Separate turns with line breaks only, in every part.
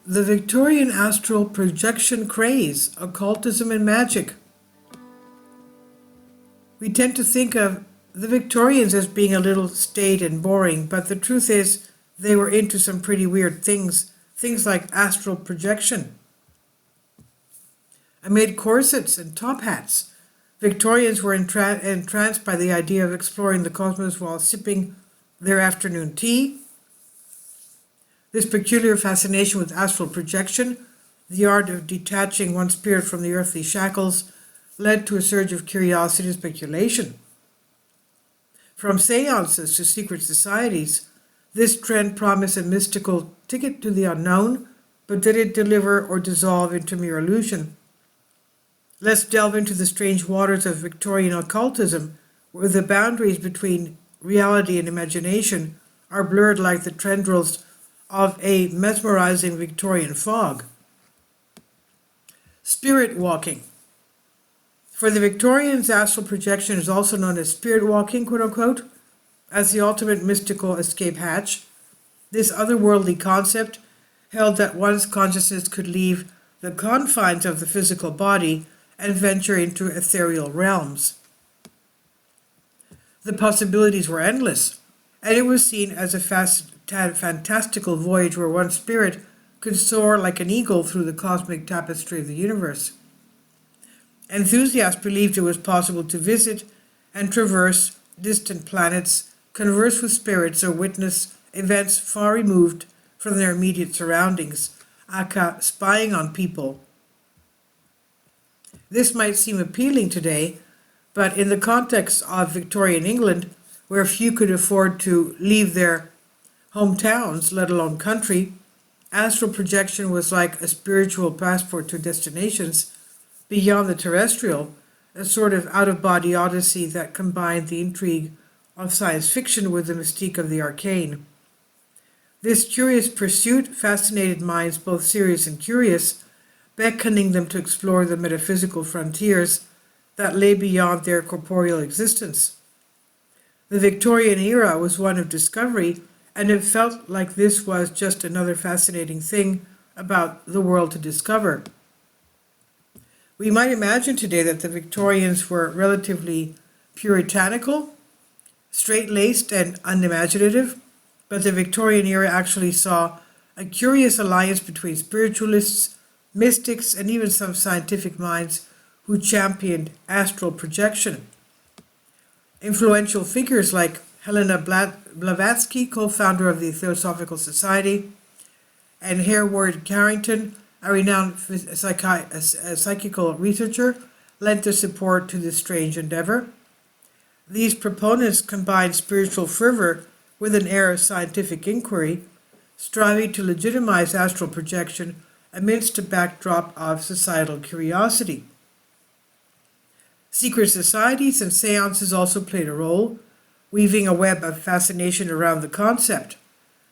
The Victorian Astral Projection Craze, Occultism and Magic. We tend to think of the Victorians as being a little staid and boring, but the truth is they were into some pretty weird things like astral projection. Amid corsets and top hats, Victorians were entranced by the idea of exploring the cosmos while sipping their afternoon tea. This peculiar fascination with astral projection, the art of detaching one's spirit from the earthly shackles, led to a surge of curiosity and speculation. From seances to secret societies, this trend promised a mystical ticket to the unknown, but did it deliver or dissolve into mere illusion? Let's delve into the strange waters of Victorian occultism, where the boundaries between reality and imagination are blurred like the tendrils of a mesmerizing Victorian fog. Spirit walking. For the Victorians, astral projection is also known as spirit walking, quote unquote, as the ultimate mystical escape hatch. This otherworldly concept held that one's consciousness could leave the confines of the physical body and venture into ethereal realms. The possibilities were endless, and it was seen as a fantastical voyage where one's spirit could soar like an eagle through the cosmic tapestry of the universe. Enthusiasts believed it was possible to visit and traverse distant planets, converse with spirits, or witness events far removed from their immediate surroundings, aka spying on people. This might seem appealing today, but in the context of Victorian England, where few could afford to leave their hometowns, let alone country, astral projection was like a spiritual passport to destinations beyond the terrestrial, a sort of out-of-body odyssey that combined the intrigue of science fiction with the mystique of the arcane. This curious pursuit fascinated minds both serious and curious, beckoning them to explore the metaphysical frontiers that lay beyond their corporeal existence. The Victorian era was one of discovery, and it felt like this was just another fascinating thing about the world to discover. We might imagine today that the Victorians were relatively puritanical, straight-laced, and unimaginative, but the Victorian era actually saw a curious alliance between spiritualists, mystics, and even some scientific minds who championed astral projection. Influential figures like Helena Blavatsky, co-founder of the Theosophical Society, and Hereward Carrington, a renowned psychical researcher, lent their support to this strange endeavor. These proponents combined spiritual fervor with an air of scientific inquiry, striving to legitimize astral projection amidst a backdrop of societal curiosity. Secret societies and seances also played a role, weaving a web of fascination around the concept,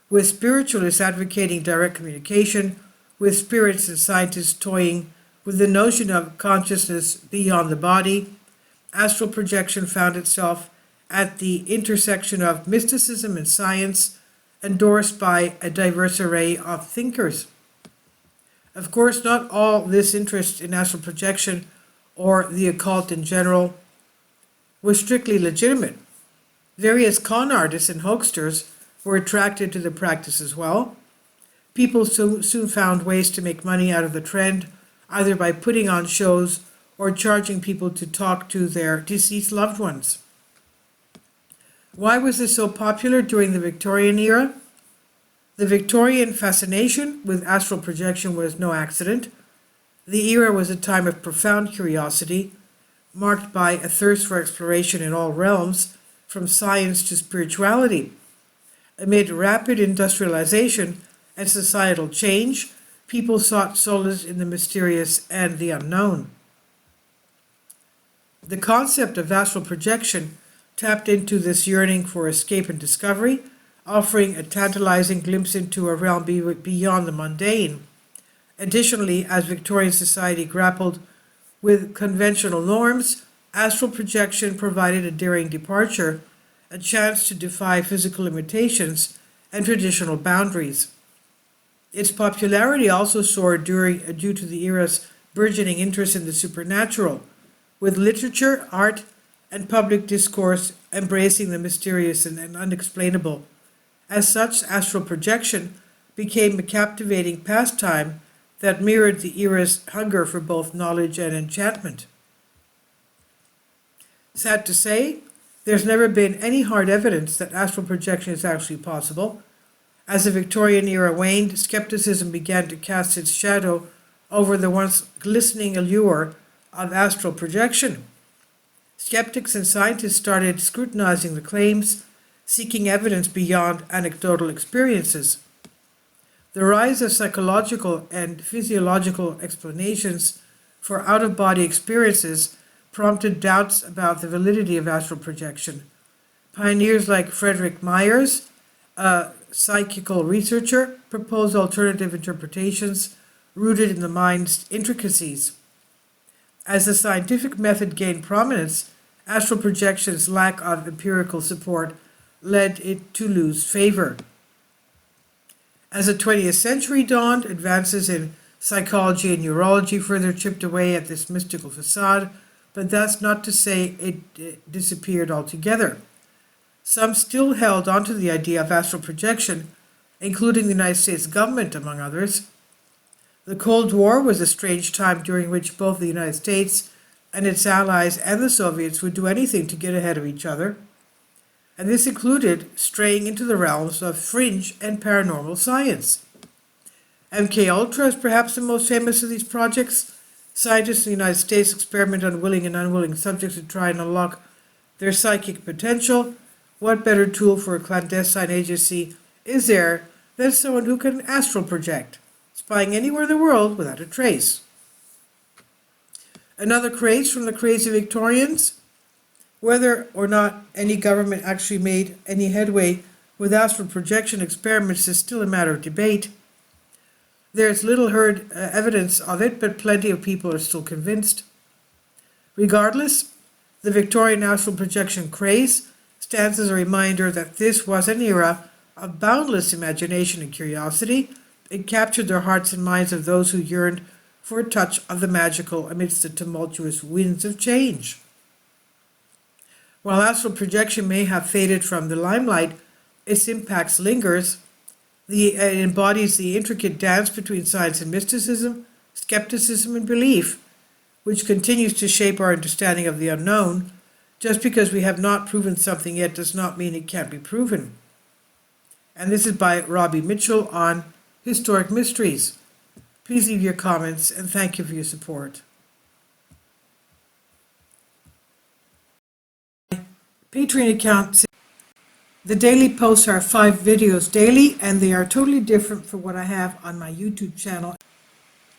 with spiritualists advocating direct communication, with spirits and scientists toying with the notion of consciousness beyond the body. Astral projection found itself at the intersection of mysticism and science, endorsed by a diverse array of thinkers. Of course, not all this interest in astral projection or the occult in general was strictly legitimate. Various con artists and hoaxers were attracted to the practice as well. People soon found ways to make money out of the trend, either by putting on shows or charging people to talk to their deceased loved ones. Why was this so popular during the Victorian era? The Victorian fascination with astral projection was no accident. The era was a time of profound curiosity, marked by a thirst for exploration in all realms, from science to spirituality. Amid rapid industrialization and societal change, people sought solace in the mysterious and the unknown. The concept of astral projection tapped into this yearning for escape and discovery, offering a tantalizing glimpse into a realm beyond the mundane. Additionally, as Victorian society grappled with conventional norms, astral projection provided a daring departure, a chance to defy physical limitations and traditional boundaries. Its popularity also soared due to the era's burgeoning interest in the supernatural, with literature, art, and public discourse embracing the mysterious and unexplainable. As such, astral projection became a captivating pastime that mirrored the era's hunger for both knowledge and enchantment. Sad to say, there's never been any hard evidence that astral projection is actually possible. As the Victorian era waned, skepticism began to cast its shadow over the once glistening allure of astral projection. Skeptics and scientists started scrutinizing the claims, seeking evidence beyond anecdotal experiences. The rise of psychological and physiological explanations for out-of-body experiences prompted doubts about the validity of astral projection. Pioneers like Frederick Myers, a psychical researcher, proposed alternative interpretations rooted in the mind's intricacies. As the scientific method gained prominence, astral projection's lack of empirical support led it to lose favor. As the 20th century dawned, advances in psychology and neurology further chipped away at this mystical facade, but that's not to say it disappeared altogether. Some still held onto the idea of astral projection, including the United States government, among others. The Cold War was a strange time during which both the United States and its allies and the Soviets would do anything to get ahead of each other, and this included straying into the realms of fringe and paranormal science. MK Ultra is perhaps the most famous of these projects. Scientists in the United States experiment on willing and unwilling subjects to try and unlock their psychic potential. What better tool for a clandestine agency is there than someone who can astral project, spying anywhere in the world without a trace? Another craze from the crazy Victorians: whether or not any government actually made any headway with astral projection experiments is still a matter of debate. There's little heard evidence of it, but plenty of people are still convinced. Regardless, the Victorian astral projection craze stands as a reminder that this was an era of boundless imagination and curiosity. It captured the hearts and minds of those who yearned for a touch of the magical amidst the tumultuous winds of change. While astral projection may have faded from the limelight, its impact lingers. It embodies the intricate dance between science and mysticism, skepticism and belief, which continues to shape our understanding of the unknown. Just because we have not proven something yet does not mean it can't be proven. And this is by Robbie Mitchell on Historic Mysteries. Please leave your comments, and thank you for your support. Patreon account. The daily posts are 5 videos daily, and they are totally different from what I have on my YouTube channel.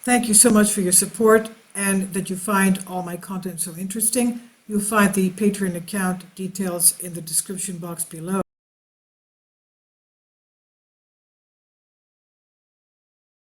Thank you so much for your support and that you find all my content so interesting. You'll find the Patreon account details in the description box below.